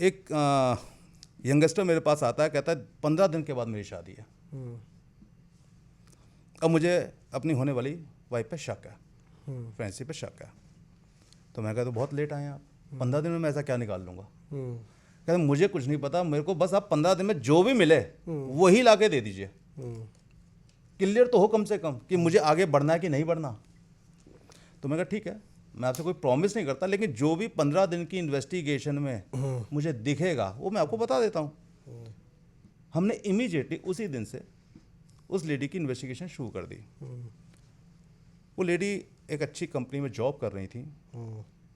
एक यंगस्टर मेरे पास आता है, कहता है 15 दिन के बाद मेरी शादी है। अब मुझे अपनी होने वाली वाइफ पे शक है, फ्रेंडशिप पे शक है। तो मैं कहता तो बहुत लेट आए आप, 15 दिन में मैं ऐसा क्या निकाल लूँगा। कहते मुझे कुछ नहीं पता, मेरे को बस आप 15 दिन में जो भी मिले वही ला के दे दीजिए, क्लियर तो हो कम से कम कि मुझे आगे बढ़ना है कि नहीं बढ़ना। तो मैं कहा ठीक है, मैं आपसे कोई प्रॉमिस नहीं करता, लेकिन जो भी 15 दिन की इन्वेस्टिगेशन में मुझे दिखेगा वो मैं आपको बता देता हूँ। हमने इमीडिएटली उसी दिन से उस लेडी की इन्वेस्टिगेशन शुरू कर दी। वो लेडी एक अच्छी कंपनी में जॉब कर रही थी,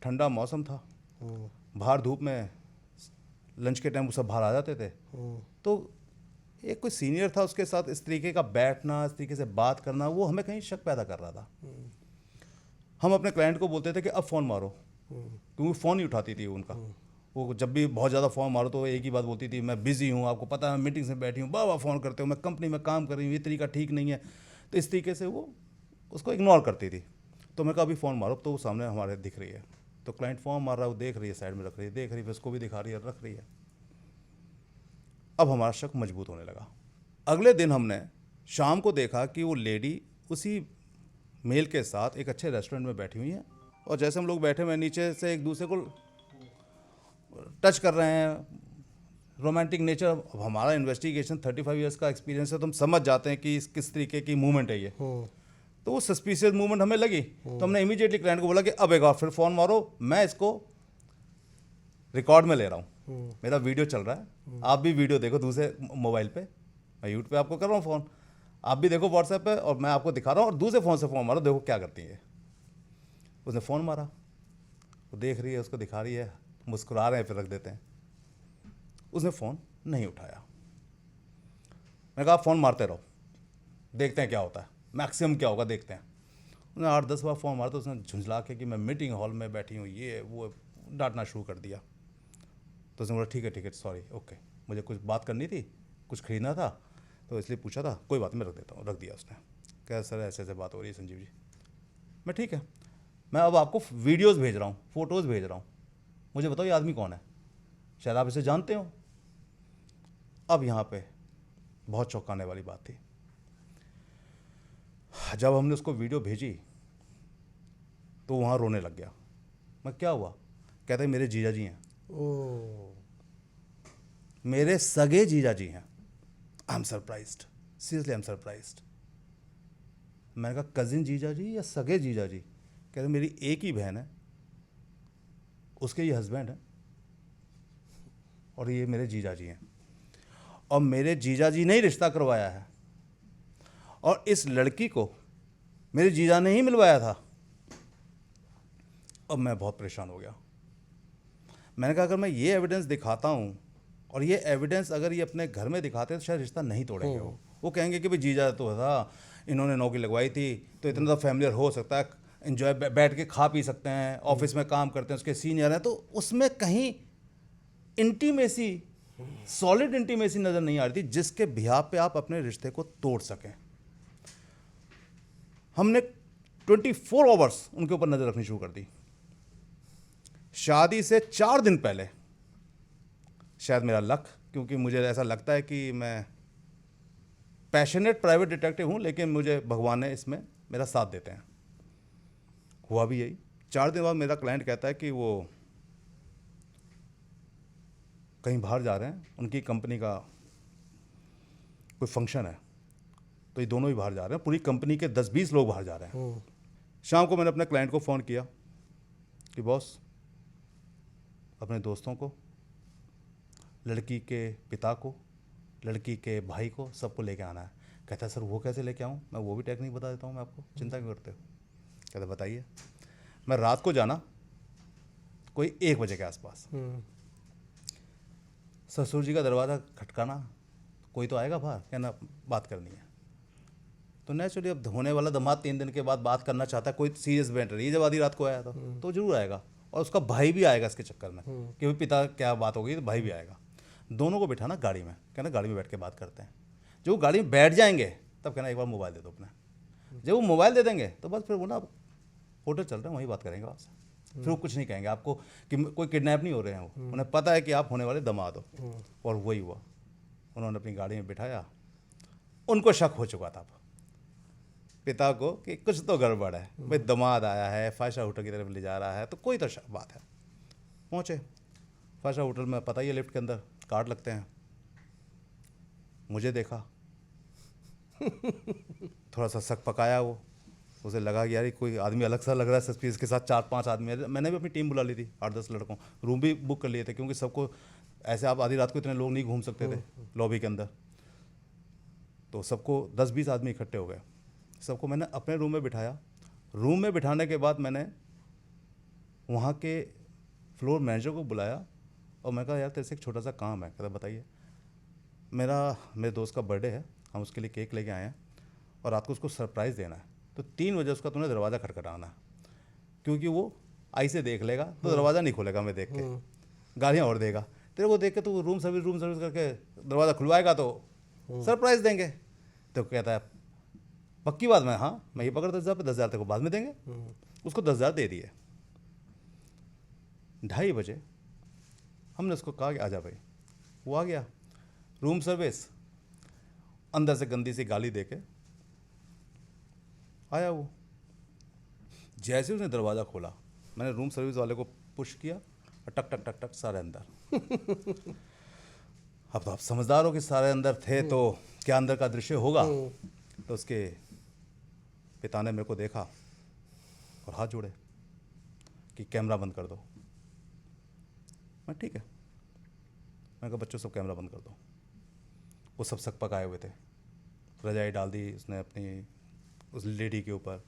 ठंडा मौसम था, बाहर धूप में लंच के टाइम वो सब बाहर आ जाते थे। तो एक कोई सीनियर था, उसके साथ इस तरीके का बैठना, इस तरीके से बात करना, वो हमें कहीं शक पैदा कर रहा था। हम अपने क्लाइंट को बोलते थे कि अब फ़ोन मारो, क्योंकि फ़ोन नहीं उठाती थी उनका। वो जब भी बहुत ज़्यादा फ़ोन मारो तो एक ही बात बोलती थी, मैं बिज़ी हूँ, आपको पता है मैं मीटिंग्स में बैठी हूँ, बार फ़ोन करते हो, मैं कंपनी में काम कर रही हूँ, ये तरीका ठीक नहीं है। तो इस तरीके से वो उसको इग्नोर करती थी। तो मैं कहा अभी फ़ोन मारो, तो वो सामने हमारे दिख रही है। तो क्लाइंट फ़ोन मार रहा है, वो देख रही है, साइड में रख रही है, देख रही है, फिर उसको भी दिखा रही है, रख रही है। अब हमारा शक मजबूत होने लगा। अगले दिन हमने शाम को देखा कि वो लेडी उसी मेल के साथ एक अच्छे रेस्टोरेंट में बैठी हुई है, और जैसे हम लोग बैठे हुए नीचे से एक दूसरे को टच कर रहे हैं, रोमांटिक नेचर। अब हमारा इन्वेस्टिगेशन 35 इयर्स का एक्सपीरियंस है, तो हम समझ जाते हैं कि किस तरीके की मूवमेंट है ये। तो वो सस्पिशियस मूवमेंट हमें लगी, तो हमने इमीडिएटली क्लाइंट को बोला कि अब एक बार फिर फ़ोन मारो, मैं इसको रिकॉर्ड में ले रहा हूँ, मेरा वीडियो चल रहा है, आप भी वीडियो देखो दूसरे मोबाइल पे, मैं यूट्यूब पे आपको कर रहा हूँ फ़ोन, आप भी देखो व्हाट्सएप पे, और मैं आपको दिखा रहा हूँ, और दूसरे फ़ोन से फ़ोन मारो, देखो क्या करती है। उसने फ़ोन मारा, वो देख रही है, उसको दिखा रही है, मुस्कुरा रहे हैं, फिर रख देते हैं। उसने फ़ोन नहीं उठाया। मैंने कहा आप फ़ोन मारते रहो, देखते हैं क्या होता है, मैक्सिमम क्या होगा देखते हैं। उसने 8-10 बार फ़ोन मारा, तो उसने झुंझला के कि मैं मीटिंग हॉल में बैठी हूँ, ये वो डांटना शुरू कर दिया। तो उसने बोला ठीक है सॉरी, ओके, मुझे कुछ बात करनी थी, कुछ खरीदना था, तो इसलिए पूछा था, कोई बात नहीं मैं रख देता हूँ, रख दिया उसने। कह सर ऐसे ऐसे बात हो रही है संजीव जी। मैं ठीक है, मैं अब आपको वीडियोज़ भेज रहा हूँ, फ़ोटोज़ भेज रहा हूँ, मुझे बताओ ये आदमी कौन है, शायद आप इसे जानते हो। अब यहाँ पे बहुत चौंकाने वाली बात थी, जब हमने उसको वीडियो भेजी तो वहाँ रोने लग गया। मैं क्या हुआ, कहते हैं मेरे जीजा जी हैं, मेरे सगे जीजा जी हैं। I am surprised, seriously I am surprised. मैंने कहा कजिन जीजा जी या सगे जीजा जी? कह रहे मेरी एक ही बहन है, उसके ये हस्बैंड है, और ये मेरे जीजा जी हैं, और मेरे जीजा जी ने ही रिश्ता करवाया है, और इस लड़की को मेरे जीजा ने ही मिलवाया था। अब मैं बहुत परेशान हो गया। मैंने कहा अगर मैं ये एविडेंस दिखाता हूँ, और ये एविडेंस अगर ये अपने घर में दिखाते हैं तो शायद रिश्ता नहीं तोड़ेंगे। वो कहेंगे कि भाई जीजा तो था, इन्होंने नौकरी लगवाई थी, तो इतना तो फैमिलियर हो सकता है, इन्जॉय बैठ के खा पी सकते हैं, ऑफिस में काम करते हैं, उसके सीनियर हैं, तो उसमें कहीं इंटीमेसी, सॉलिड इंटीमेसी नज़र नहीं आ रही थी जिसके बिहाफ पे आप अपने रिश्ते को तोड़ सकें। हमने 24 आवर्स उनके ऊपर नज़र रखनी शुरू कर दी। शादी से 4 दिन पहले, शायद मेरा लक, क्योंकि मुझे ऐसा लगता है कि मैं पैशनेट प्राइवेट डिटेक्टिव हूँ, लेकिन मुझे भगवान ने इसमें मेरा साथ देते हैं। हुआ भी यही। 4 दिन बाद मेरा क्लाइंट कहता है कि वो कहीं बाहर जा रहे हैं, उनकी कंपनी का कोई फंक्शन है, तो ये दोनों ही बाहर जा रहे हैं, पूरी कंपनी के 10-20 लोग बाहर जा रहे हैं। शाम को मैंने अपने क्लाइंट को फ़ोन किया कि बॉस, अपने दोस्तों को, लड़की के पिता को, लड़की के भाई को, सबको लेके आना है। कहता है सर वो कैसे लेके आऊँ? मैं वो भी टेक्निक बता देता हूँ मैं आपको, चिंता क्यों करते हो? कहता बताइए। मैं रात को जाना कोई 1 बजे के आसपास, ससुर जी का दरवाज़ा खटकाना, कोई तो आएगा बाहर, कहना बात करनी है। तो नेचुरली अब होने वाला दामाद 3 दिन के बाद बात करना चाहता है, कोई सीरियस मैटर, ये जब आधी रात को आया था तो जरूर आएगा, और उसका भाई भी आएगा इसके चक्कर में कि भाई पिता क्या बात हो गई, तो भाई भी आएगा। दोनों को बिठाना गाड़ी में, कहना गाड़ी में बैठ के बात करते हैं। जब वो गाड़ी में बैठ जाएंगे तब कहना एक बार मोबाइल दे दो अपना। जब वो मोबाइल दे देंगे तो बस फिर वो ना होटल चल रहे हैं, वहीं बात करेंगे आपसे। फिर वो कुछ नहीं कहेंगे आपको कि कोई किडनैप नहीं हो रहे हैं, वो उन्हें पता है कि आप होने वाले दामाद हो। और वही हुआ, उन्होंने अपनी गाड़ी में बिठाया। उनको शक हो चुका था पिता को कि कुछ तो गड़बड़ है, भाई दामाद आया है 5 स्टार होटल की तरफ ले जा रहा है, तो कोई तो बात है। पहुँचे 5 स्टार होटल में, पता ही है लिफ्ट के अंदर कार्ड लगते हैं। मुझे देखा, थोड़ा सा शक पकाया, वो उसे लगा कि यार ये कोई आदमी अलग सा लग रहा है सस्पिशियस के साथ 4-5 आदमी है। मैंने भी अपनी टीम बुला ली थी, 8-10 लड़कों, रूम भी बुक कर लिए थे, क्योंकि सबको ऐसे आप आधी रात को इतने लोग नहीं घूम सकते थे लॉबी के अंदर। तो सबको 10-20 आदमी इकट्ठे हो गए, सबको मैंने अपने रूम में बिठाया। रूम में बिठाने के बाद मैंने वहाँ के फ्लोर मैनेजर को बुलाया और मैं कहा यार तेरे से एक छोटा सा काम है। कहता बताइए। मेरे दोस्त का बर्थडे है, हम उसके लिए केक लेके आए हैं और रात को उसको सरप्राइज़ देना है, तो 3 बजे उसका तूने दरवाज़ा खटखटाना है, क्योंकि वो आई से देख लेगा तो दरवाज़ा नहीं खोलेगा, मैं देख के गालियाँ और देगा। तेरे को देख के तो रूम सर्विस करके दरवाज़ा खुलवाएगा तो सरप्राइज़ देंगे। तो कहता है पक्की बात? मैं हाँ, मैं ये पकड़ 10,000 पे 10,000 तेरे को बाद में देंगे। उसको 10,000 दे दिए। 2:30 बजे हमने उसको कहा कि आजा भाई। वो आ गया, रूम सर्विस, अंदर से गंदी सी गाली दे के आया। वो जैसे उसने दरवाज़ा खोला, मैंने रूम सर्विस वाले को पुश किया और टक टक टक टक सारे अंदर। अब तो आप समझदार हो कि सारे अंदर थे तो क्या अंदर का दृश्य होगा। तो उसके पिता ने मेरे को देखा और हाथ जोड़े कि कैमरा बंद कर दो। मैं ठीक है, मैं कहा बच्चों सब कैमरा बंद कर दो। वो सब सक पकाए हुए थे, रजाई डाल दी उसने अपनी उस लेडी के ऊपर,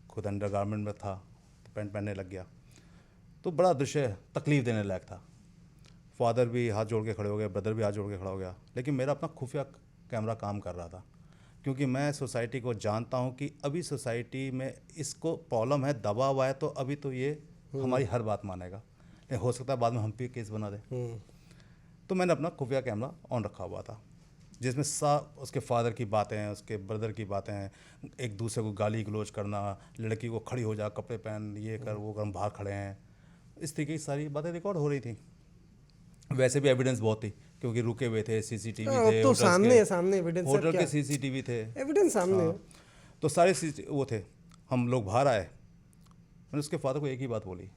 खुद अंडर गारमेंट में था तो पैंट पहनने लग गया। तो बड़ा दृश्य तकलीफ देने लायक था। फादर भी हाथ जोड़ के खड़े हो गए, ब्रदर भी हाथ जोड़ के खड़ा हो गया। लेकिन मेरा अपना खुफिया कैमरा काम कर रहा था, क्योंकि मैं सोसाइटी को जानता हूँ कि अभी सोसाइटी में इसको प्रॉब्लम है, दबाव आए तो अभी तो ये हमारी हर बात मानेगा, लेकिन हो सकता है बाद में हम पे केस बना दे। तो मैंने अपना खुफिया कैमरा ऑन रखा हुआ था, जिसमें उसके फादर की बातें हैं, उसके ब्रदर की बातें हैं, एक दूसरे को गाली गलौज करना, लड़की को खड़ी हो जा, कपड़े पहन, ये कर वो कर, हम बाहर खड़े हैं, इस तरीके की सारी बातें रिकॉर्ड हो रही थी। वैसे भी एविडेंस बहुत थी, क्योंकि रुके हुए थे, सीसीटीवी थे, तो सामने एविडेंस, होटल के सीसीटीवी थे, एविडेंस सामने। तो सारे वो थे। हम लोग बाहर आए, मैंने उसके फादर को एक ही बात बोली,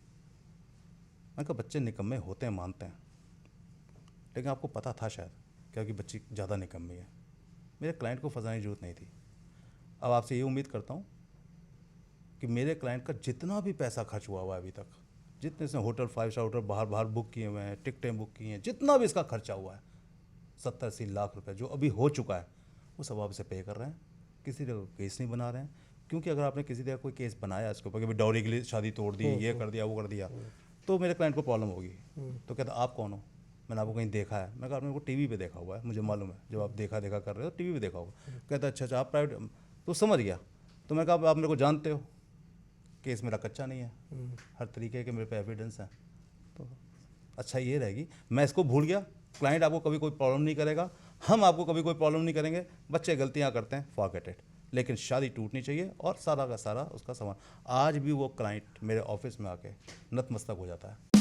मैं कहा बच्चे निकम्मे होते हैं, मानते हैं, लेकिन आपको पता था शायद क्योंकि बच्ची ज़्यादा निकम्मी है। मेरे क्लाइंट को फंसाने की जरूरत नहीं थी। अब आपसे ये उम्मीद करता हूँ कि मेरे क्लाइंट का जितना भी पैसा खर्च हुआ है अभी तक, जितने इसने होटल 5 स्टार होटल बाहर बुक किए हुए हैं, टिकटें बुक की हैं, जितना भी इसका खर्चा हुआ है 70-80 लाख रुपए जो अभी हो चुका है, वो सब आप इसे पे कर रहे हैं। किसी जगह केस नहीं बना रहे हैं, क्योंकि अगर आपने किसी जगह कोई केस बनाया इसके ऊपर कि भाई डॉरी के लिए शादी तोड़ दी, ये कर दिया, वो कर दिया, तो मेरे क्लाइंट को प्रॉब्लम होगी। तो कहता आप कौन हो? मैंने आपको कहीं देखा है। मैं कहा आपने को टीवी पे देखा हुआ है, मुझे मालूम है, जब आप देखा कर रहे हो टीवी पे देखा होगा। कहता अच्छा आप प्राइवेट, तो समझ गया। तो मैं कहा आप मेरे को जानते हो, केस मेरा कच्चा नहीं है, हर तरीके के मेरे पे एविडेंस है, तो अच्छा ये रहेगी। मैं इसको भूल गया, क्लाइंट आपको कभी कोई प्रॉब्लम नहीं करेगा, हम आपको कभी कोई प्रॉब्लम नहीं करेंगे। बच्चे गलतियाँ करते हैं, फॉरगेट इट, लेकिन शादी टूटनी चाहिए और सारा का सारा उसका सामान। आज भी वो क्लाइंट मेरे ऑफिस में आके नतमस्तक हो जाता है।